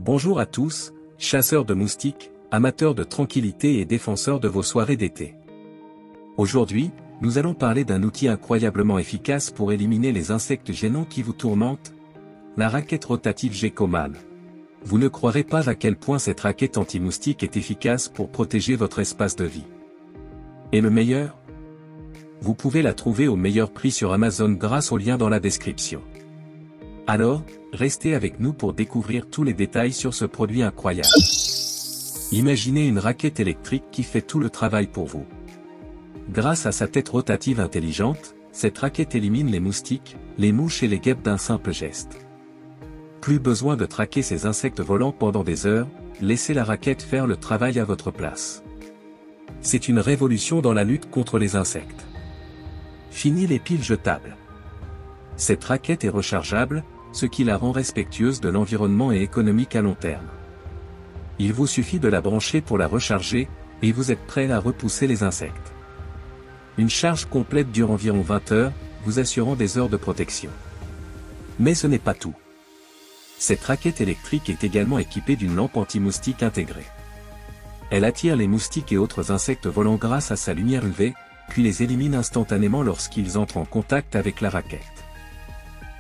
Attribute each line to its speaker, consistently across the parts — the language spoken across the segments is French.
Speaker 1: Bonjour à tous, chasseurs de moustiques, amateurs de tranquillité et défenseurs de vos soirées d'été. Aujourd'hui, nous allons parler d'un outil incroyablement efficace pour éliminer les insectes gênants qui vous tourmentent, la raquette rotative Geckoman. Vous ne croirez pas à quel point cette raquette anti-moustique est efficace pour protéger votre espace de vie. Et le meilleur? Vous pouvez la trouver au meilleur prix sur Amazon grâce au lien dans la description. Alors, restez avec nous pour découvrir tous les détails sur ce produit incroyable. Imaginez une raquette électrique qui fait tout le travail pour vous. Grâce à sa tête rotative intelligente, cette raquette élimine les moustiques, les mouches et les guêpes d'un simple geste. Plus besoin de traquer ces insectes volants pendant des heures, laissez la raquette faire le travail à votre place. C'est une révolution dans la lutte contre les insectes. Fini les piles jetables. Cette raquette est rechargeable, ce qui la rend respectueuse de l'environnement et économique à long terme. Il vous suffit de la brancher pour la recharger, et vous êtes prêt à repousser les insectes. Une charge complète dure environ 20 heures, vous assurant des heures de protection. Mais ce n'est pas tout. Cette raquette électrique est également équipée d'une lampe anti-moustique intégrée. Elle attire les moustiques et autres insectes volants grâce à sa lumière UV, puis les élimine instantanément lorsqu'ils entrent en contact avec la raquette.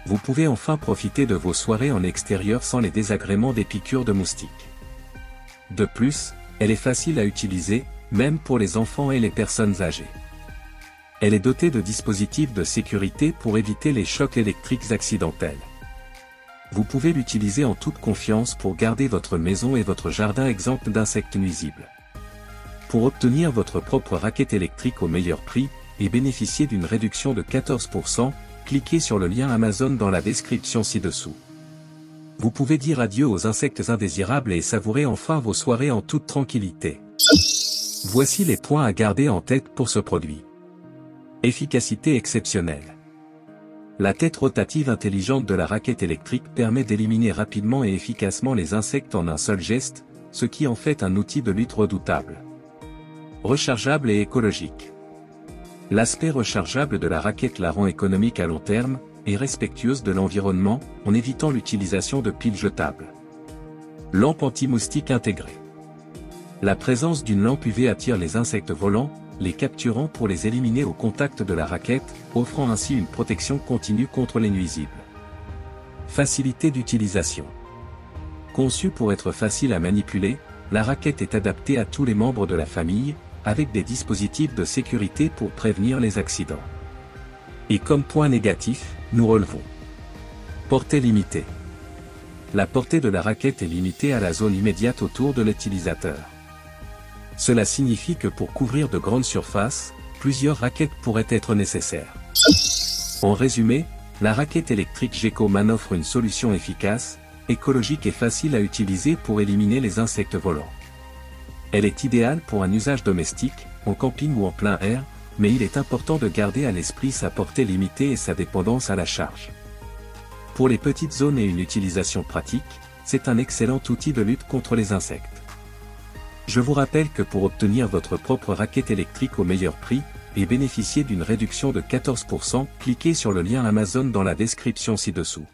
Speaker 1: Vous pouvez enfin profiter de vos soirées en extérieur sans les désagréments des piqûres de moustiques. De plus, elle est facile à utiliser, même pour les enfants et les personnes âgées. Elle est dotée de dispositifs de sécurité pour éviter les chocs électriques accidentels. Vous pouvez l'utiliser en toute confiance pour garder votre maison et votre jardin exempts d'insectes nuisibles. Pour obtenir votre propre raquette électrique au meilleur prix, et bénéficier d'une réduction de 14%, cliquez sur le lien Amazon dans la description ci-dessous. Vous pouvez dire adieu aux insectes indésirables et savourer enfin vos soirées en toute tranquillité. Voici les points à garder en tête pour ce produit. Efficacité exceptionnelle. La tête rotative intelligente de la raquette électrique permet d'éliminer rapidement et efficacement les insectes en un seul geste, ce qui en fait un outil de lutte redoutable. Rechargeable et écologique. L'aspect rechargeable de la raquette la rend économique à long terme, et respectueuse de l'environnement, en évitant l'utilisation de piles jetables. Lampe anti-moustique intégrée. La présence d'une lampe UV attire les insectes volants, les capturant pour les éliminer au contact de la raquette, offrant ainsi une protection continue contre les nuisibles. Facilité d'utilisation. Conçue pour être facile à manipuler, la raquette est adaptée à tous les membres de la famille, avec des dispositifs de sécurité pour prévenir les accidents. Et comme point négatif, nous relevons. Portée limitée. La portée de la raquette est limitée à la zone immédiate autour de l'utilisateur. Cela signifie que pour couvrir de grandes surfaces, plusieurs raquettes pourraient être nécessaires. En résumé, la raquette électrique Geckoman offre une solution efficace, écologique et facile à utiliser pour éliminer les insectes volants. Elle est idéale pour un usage domestique, en camping ou en plein air, mais il est important de garder à l'esprit sa portée limitée et sa dépendance à la charge. Pour les petites zones et une utilisation pratique, c'est un excellent outil de lutte contre les insectes. Je vous rappelle que pour obtenir votre propre raquette électrique au meilleur prix, et bénéficier d'une réduction de 14%, cliquez sur le lien Amazon dans la description ci-dessous.